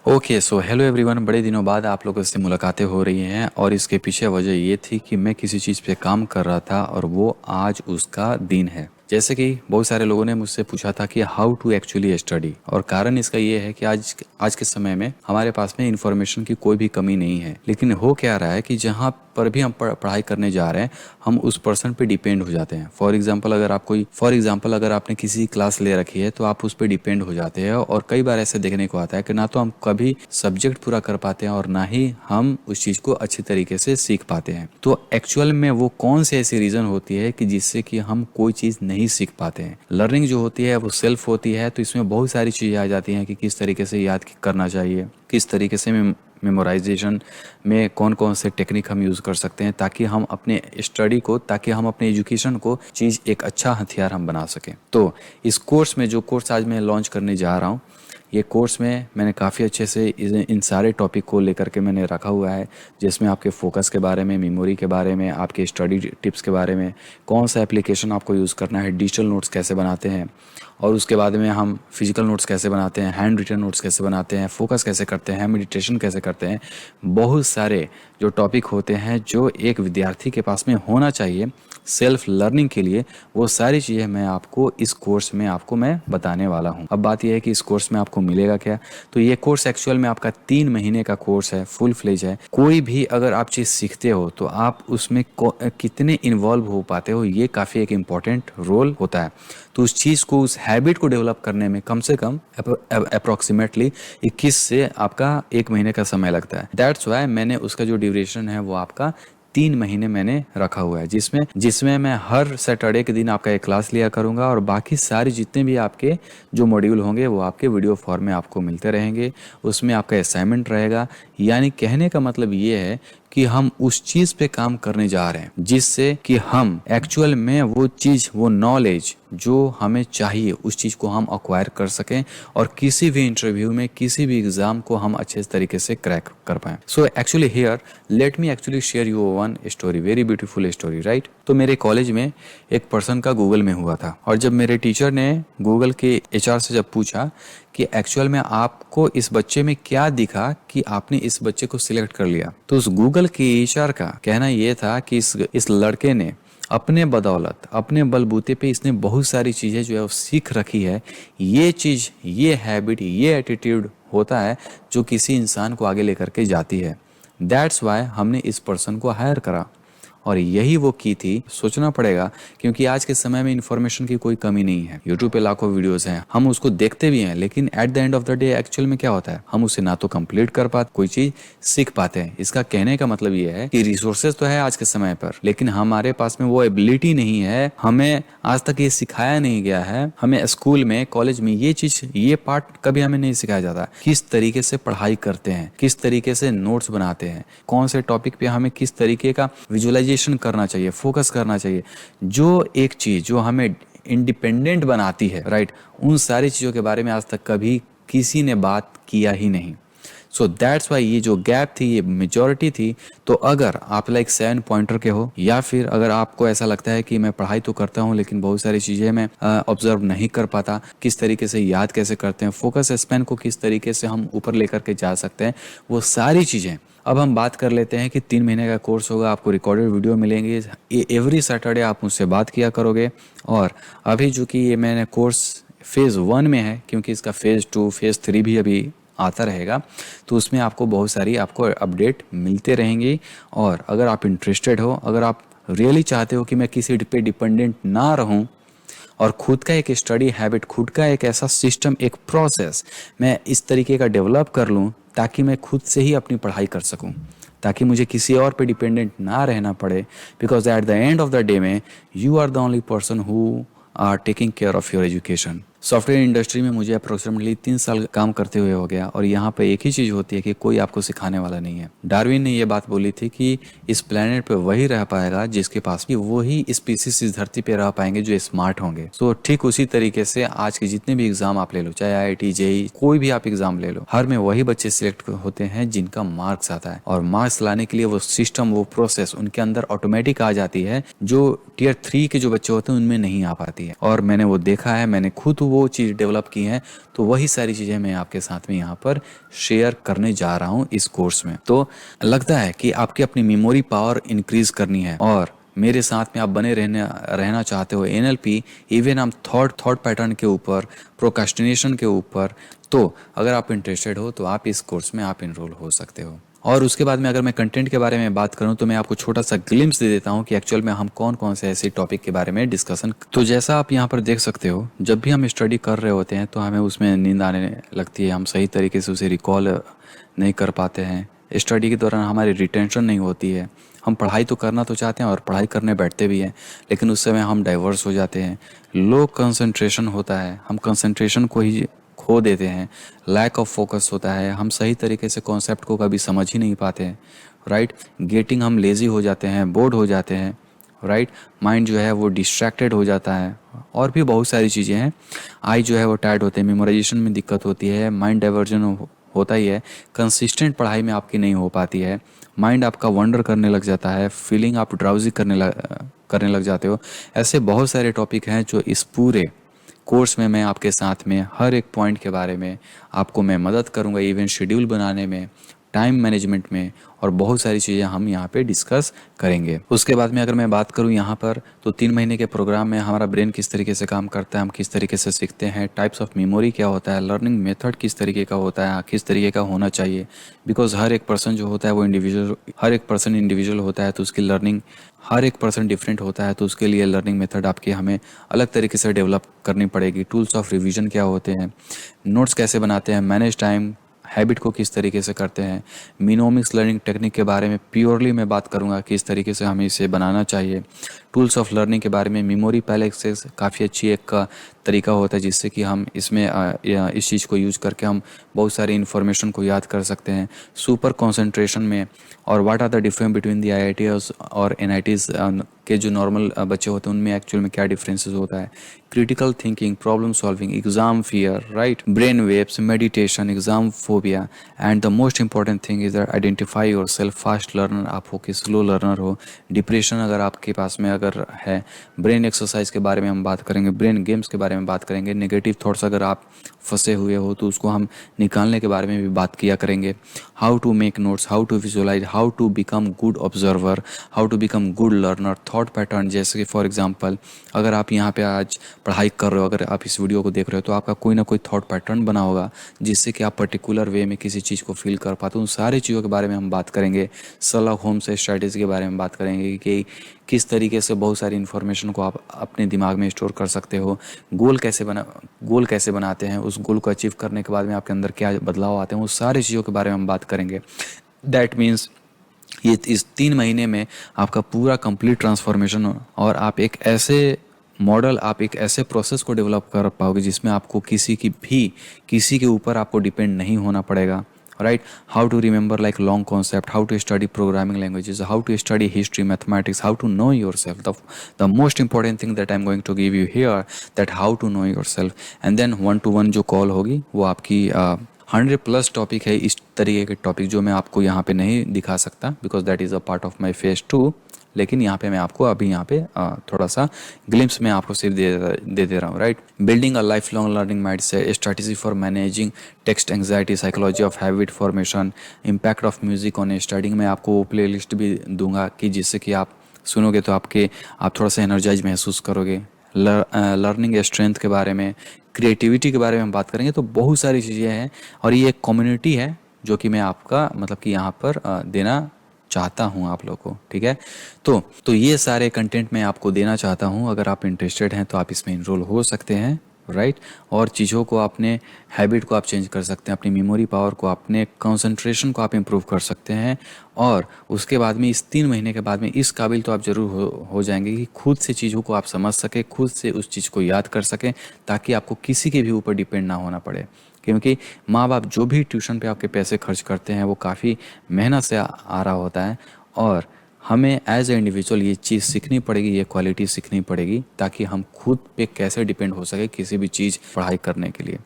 Okay so hello everyone. बड़े दिनों बाद आप लोगों से मुलाकातें हो रही हैं और इसके पीछे वजह ये थी कि मैं किसी चीज़ पे काम कर रहा था और वो आज उसका दिन है। जैसे कि बहुत सारे लोगों ने मुझसे पूछा था कि हाउ टू एक्चुअली स्टडी, और कारण इसका ये है कि आज के समय में हमारे पास में इंफॉर्मेशन की कोई भी कमी नहीं है। लेकिन हो क्या रहा है कि जहाँ पर भी हम पढ़ाई करने जा रहे हैं हम उस पर्सन पे डिपेंड हो जाते हैं। फॉर एग्जांपल अगर आपने किसी क्लास ले रखी है तो आप उस पर डिपेंड हो जाते हैं, और कई बार ऐसे देखने को आता है कि ना तो हम कभी सब्जेक्ट पूरा कर पाते हैं और ना ही हम उस चीज़ को अच्छी तरीके से सीख पाते हैं। तो एक्चुअल में वो कौन से ऐसी रीज़न होती है कि जिससे कि हम कोई चीज़ नहीं सीख पाते हैं। लर्निंग जो होती है वो सेल्फ होती है, तो इसमें बहुत सारी चीज़ें आ जाती हैं कि किस तरीके से याद करना चाहिए, किस तरीके से मेमोराइजेशन में कौन कौन से टेक्निक हम यूज़ कर सकते हैं ताकि हम अपने स्टडी को, ताकि हम अपने एजुकेशन को चीज़ एक अच्छा हथियार हम बना सकें। तो इस कोर्स में जो कोर्स आज मैं लॉन्च करने जा रहा हूँ, ये कोर्स में मैंने काफ़ी अच्छे से इन सारे टॉपिक को लेकर के मैंने रखा हुआ है, जिसमें आपके फोकस के बारे में, मेमोरी के बारे में, आपके स्टडी टिप्स के बारे में, कौन सा एप्लीकेशन आपको यूज़ करना है, डिजिटल नोट्स कैसे बनाते हैं, और उसके बाद में हम फिजिकल नोट्स कैसे बनाते हैं, हैंड रिटन नोट्स कैसे बनाते हैं, फोकस कैसे करते हैं, मेडिटेशन कैसे करते हैं। बहुत सारे जो टॉपिक होते हैं जो एक विद्यार्थी के पास में होना चाहिए सेल्फ लर्निंग के लिए, वो सारी चीज़ें मैं आपको इस कोर्स में मैं बताने वाला हूँ। अब बात यह है कि इस कोर्स में आपको मिलेगा क्या। तो ये कोर्स एक्चुअल में आपका 3 महीने का कोर्स है, फुल फ्लेज है। कोई भी अगर आप चीज़ सीखते हो तो आप उसमें कितने इन्वॉल्व हो पाते हो, ये काफ़ी एक इम्पॉर्टेंट रोल होता है। तो उस चीज़ को, उस हैबिट को डेवलप करने में कम से कम अप्रोक्सीमेटली 21 से आपका 1 महीने का समय लगता है। दैट्स वाई मैंने उसका जो ड्यूरेशन है वो आपका 3 महीने मैंने रखा हुआ है, जिसमें मैं हर सैटरडे के दिन आपका एक क्लास लिया करूंगा, और बाकी सारे जितने भी आपके जो मॉड्यूल होंगे वो आपके वीडियो फॉर्म में आपको मिलते रहेंगे। उसमें आपका असाइनमेंट रहेगा। यानी कहने का मतलब ये है कि हम उस चीज़ पे काम करने जा रहे हैं जिससे कि हम एक्चुअल में वो चीज़, वो नॉलेज जो हमें चाहिए उस चीज़ को हम अक्वायर कर सकें, और किसी भी इंटरव्यू में, किसी भी एग्ज़ाम को हम अच्छे तरीके से क्रैक कर पाएं। So actually here let me actually share you one story, very beautiful story, right. तो मेरे कॉलेज में एक पर्सन का गूगल में हुआ था, और जब मेरे टीचर ने गूगल के एचआर से जब पूछा कि एक्चुअल में आपको इस बच्चे में क्या दिखा कि आपने इस बच्चे को सिलेक्ट कर लिया, तो उस गूगल के एचआर का कहना यह था कि इस लड़के ने अपने बदौलत, अपने बलबूते पे इसने बहुत सारी चीज़ें जो है वो सीख रखी है। ये चीज़, ये हैबिट, ये एटीट्यूड होता है जो किसी इंसान को आगे लेकर के जाती है। दैट्स वाई हमने इस पर्सन को हायर करा, और यही वो की थी। सोचना पड़ेगा क्योंकि आज के समय में इंफॉर्मेशन की कोई कमी नहीं है। यूट्यूब पे लाखों वीडियोस हैं, हम उसको देखते भी हैं, लेकिन eight the end of the day actual में क्या होता है, हम उसे ना तो कंप्लीट कर पाते, कोई चीज सीख पाते हैं। इसका कहने का मतलब ये है कि रिसोर्सेज तो है आज के समय पर, लेकिन हमारे पास में वो एबिलिटी नहीं है। हमें आज तक ये सिखाया नहीं गया है। हमें स्कूल में, कॉलेज में ये चीज, ये पार्ट कभी हमें नहीं सिखाया जाता। किस तरीके से पढ़ाई करते हैं, किस तरीके से नोट्स बनाते हैं, कौन से टॉपिक पे हमें किस तरीके का विजुअलाइजेशन करना चाहिए, फोकस करना चाहिए। जो एक चीज जो हमें इंडिपेंडेंट बनाती है, राइट, उन सारी चीजों के बारे में आज तक कभी किसी ने बात किया ही नहीं। सो दैट्स वाई ये जो गैप थी, ये मेजॉरिटी थी। तो अगर आप लाइक 7 पॉइंटर के हो, या फिर अगर आपको ऐसा लगता है कि मैं पढ़ाई तो करता हूँ लेकिन बहुत सारी चीज़ें मैं ऑब्जर्व नहीं कर पाता, किस तरीके से याद कैसे करते हैं, फोकस स्पैन को किस तरीके से हम ऊपर लेकर के जा सकते हैं, वो सारी चीज़ें अब हम बात कर लेते हैं। कि 3 महीने का कोर्स होगा, आपको रिकॉर्डेड वीडियो मिलेंगे, एवरी सैटरडे आप मुझसे बात किया करोगे। और अभी जो कि ये मैंने कोर्स फेज़ 1 में है, क्योंकि इसका फेज़ 2, फेज़ 3 भी अभी आता रहेगा, तो उसमें आपको बहुत सारी आपको अपडेट मिलते रहेंगी। और अगर आप इंटरेस्टेड हो, अगर आप रियली चाहते हो कि मैं किसी पे डिपेंडेंट ना रहूं और खुद का एक स्टडी हैबिट, खुद का एक ऐसा सिस्टम, एक प्रोसेस मैं इस तरीके का डेवलप कर लूं ताकि मैं खुद से ही अपनी पढ़ाई कर सकूं, ताकि मुझे किसी और पे डिपेंडेंट ना रहना पड़े। Because at the end of the day में you are the only person who are taking care of your education. Software industry में मुझे अप्रोक्सीमेटली 3 साल काम करते हुए हो गया, और यहाँ पे एक ही चीज़ होती है कि कोई आपको सिखाने वाला नहीं है। डार्विन ने ये बात बोली थी कि इस प्लेनेट पे वही रह पाएगा जिसके पास, कि वही स्पीसीज इस धरती पे रह पाएंगे जो स्मार्ट होंगे। सो ठीक उसी तरीके से आज के जितने भी एग्जाम आप ले लो, चाहे IIT, JEE, कोई भी आप एग्जाम ले लो, हर में वही बच्चे सिलेक्ट होते हैं जिनका मार्क्स आता है। और मार्क्स लाने के लिए वो सिस्टम, वो प्रोसेस उनके अंदर ऑटोमेटिक आ जाती है, जो Tier 3 के जो बच्चे होते हैं उनमें नहीं आ पाती है। और मैंने वो देखा है, मैंने खुद वो चीज़ डेवलप की हैं, तो वही सारी चीज़ें मैं आपके साथ में यहाँ पर शेयर करने जा रहा हूँ इस कोर्स में। तो लगता है कि आपकी अपनी मेमोरी पावर इंक्रीज करनी है और मेरे साथ में आप बने रहना चाहते हो एनएलपी, इवन हम थॉट पैटर्न के ऊपर, प्रोक्रास्टिनेशन के ऊपर, तो अगर आप इंटरेस्टेड हो तो आप इस कोर्स में आप इनरोल हो सकते हो। और उसके बाद में अगर मैं कंटेंट के बारे में बात करूं तो मैं आपको छोटा सा ग्लिम्स दे देता हूं कि एक्चुअल में हम कौन कौन से ऐसे टॉपिक के बारे में डिस्कशन। तो जैसा आप यहां पर देख सकते हो, जब भी हम स्टडी कर रहे होते हैं तो हमें उसमें नींद आने लगती है, हम सही तरीके से उसे रिकॉल नहीं कर पाते हैं, स्टडी के दौरान हमारी रिटेंशन नहीं होती है, हम पढ़ाई तो करना तो चाहते हैं और पढ़ाई करने बैठते भी हैं, लेकिन उस समय हम डाइवर्स हो जाते हैं, लो कंसंट्रेशन होता है, हम कंसंट्रेशन को ही खो देते हैं, लैक ऑफ फोकस होता है, हम सही तरीके से कॉन्सेप्ट को कभी समझ ही नहीं पाते हैं, राइट। गेटिंग हम लेज़ी हो जाते हैं, बोर्ड हो जाते हैं, राइट। माइंड जो है वो डिस्ट्रैक्टेड हो जाता है और भी बहुत सारी चीज़ें हैं। आई जो है वो टायर्ड होते हैं, मेमोराइजेशन में दिक्कत होती है, माइंड डाइवर्जन होता ही है, कंसिस्टेंट पढ़ाई में आपकी नहीं हो पाती है, माइंड आपका वंडर करने लग जाता है, फीलिंग आप ड्राउजी करने लग जाते हो। ऐसे बहुत सारे टॉपिक हैं जो इस पूरे कोर्स में मैं आपके साथ में हर एक पॉइंट के बारे में आपको मैं मदद करूंगा, इवेंट शेड्यूल बनाने में, टाइम मैनेजमेंट में, और बहुत सारी चीज़ें हम यहाँ पे डिस्कस करेंगे। उसके बाद में अगर मैं बात करूँ यहाँ पर, तो 3 महीने के प्रोग्राम में हमारा ब्रेन किस तरीके से काम करता है, हम किस तरीके से सीखते हैं, टाइप्स ऑफ मेमोरी क्या होता है, लर्निंग मेथड किस तरीके का होता है, किस तरीके का होना चाहिए, बिकॉज हर एक पर्सन जो होता है वो इंडिविजुअल होता है, तो उसकी लर्निंग हर एक पर्सन डिफरेंट होता है, तो उसके लिए लर्निंग मेथड आपकी हमें अलग तरीके से डेवलप करनी पड़ेगी। टूल्स ऑफ रिवीजन क्या होते हैं, नोट्स कैसे बनाते हैं, मैनेज टाइम हैबिट को किस तरीके से करते हैं, मिनोमिक्स लर्निंग टेक्निक के बारे में प्योरली मैं बात करूंगा, किस तरीके से हमें इसे बनाना चाहिए। टूल्स ऑफ लर्निंग के बारे में मेमोरी पैलेक्सेस काफ़ी अच्छी एक तरीका होता है जिससे कि हम इसमें इस चीज़ को यूज़ करके हम बहुत सारी इन्फॉर्मेशन को याद कर सकते हैं। सुपर कंसंट्रेशन में, और what are the difference between the IITs और एनआईटीज के जो नॉर्मल बच्चे होते हैं उनमें एक्चुअल में क्या डिफरेंसेस होता है। Critical thinking, problem solving, exam fear, right, brain waves, meditation, exam phobia, and the most important thing is that identify your self, fast learner आप हो कि स्लो लर्नर हो, डिप्रेशन अगर आपके पास में अगर है, ब्रेन एक्सरसाइज के बारे में हम बात करेंगे, ब्रेन गेम्स के बारे में बात करेंगे, नेगेटिव थॉट्स अगर आप फंसे हुए हो तो उसको हम निकालने के बारे में भी बात किया करेंगे, how to make notes, how to visualise, how to become good observer, how to become good learner, thought pattern, जैसे कि फॉर एग्जांपल अगर आप यहाँ पे आज पढ़ाई कर रहे हो, अगर आप इस वीडियो को देख रहे हो तो आपका कोई ना कोई थॉट पैटर्न बना होगा जिससे कि आप पर्टिकुलर वे में किसी चीज़ को फील कर पाते हो। उन सारी चीज़ों के बारे में हम बात करेंगे। शर्लॉक होम्स स्ट्रैटेजी के बारे में बात करेंगे कि किस तरीके से बहुत सारी इन्फॉर्मेशन को आप अपने दिमाग में स्टोर कर सकते हो, गोल कैसे बनाते हैं, उस गोल को अचीव करने के बाद में आपके अंदर क्या बदलाव आते हैं, वो सारी चीज़ों के बारे में हम बात करेंगे। दैट मीन्स ये इस 3 महीने में आपका पूरा कंप्लीट ट्रांसफॉर्मेशन, और आप एक ऐसे मॉडल, आप एक ऐसे प्रोसेस को डेवलप कर पाओगे जिसमें आपको किसी के ऊपर आपको डिपेंड नहीं होना पड़ेगा, right. How to remember like long concept, how to study programming languages, how to study history, mathematics, how to know your self, the most important thing that I am going to give you here, that how to know your self. And then 1-to-1 जो call होगी वो आपकी 100+ topic है, इस तरीके के topic जो मैं आपको यहाँ पे नहीं दिखा सकता because that is a part of my phase 2, लेकिन यहाँ पे मैं आपको अभी यहाँ पे थोड़ा सा ग्लिम्स में आपको सिर्फ दे दे रहा हूँ, right. Building a life long learning mindset, strategy for managing text anxiety, psychology of habit formation, impact of music on studying. मैं आपको वो प्ले लिस्ट भी दूंगा कि जिससे कि आप सुनोगे तो आप थोड़ा सा एनर्जाइज महसूस करोगे। लर्निंग स्ट्रेंथ के बारे में, क्रिएटिविटी के बारे में हम बात करेंगे। तो बहुत सारी चीज़ें हैं और ये एक कम्युनिटी है जो कि मैं आपका मतलब कि यहाँ पर देना चाहता हूँ आप लोगों को, ठीक है। तो ये सारे कंटेंट मैं आपको देना चाहता हूँ। अगर आप इंटरेस्टेड हैं तो आप इसमें इनरोल हो सकते हैं, राइट। और चीज़ों को अपने हैबिट को आप चेंज कर सकते हैं, अपनी मेमोरी पावर को, अपने कंसंट्रेशन को आप इम्प्रूव कर सकते हैं। और उसके बाद में इस 3 महीने के बाद में इस काबिल तो आप ज़रूर हो जाएंगे कि खुद से चीज़ों को आप समझ सकें, खुद से उस चीज़ को याद कर सकें, ताकि आपको किसी के भी ऊपर डिपेंड ना होना पड़े। क्योंकि माँ बाप जो भी ट्यूशन पे आपके पैसे खर्च करते हैं वो काफ़ी मेहनत से आ रहा होता है, और हमें एज ए इंडिविजुअल ये चीज़ सीखनी पड़ेगी, ये क्वालिटी सीखनी पड़ेगी, ताकि हम खुद पे कैसे डिपेंड हो सके किसी भी चीज़ पढ़ाई करने के लिए।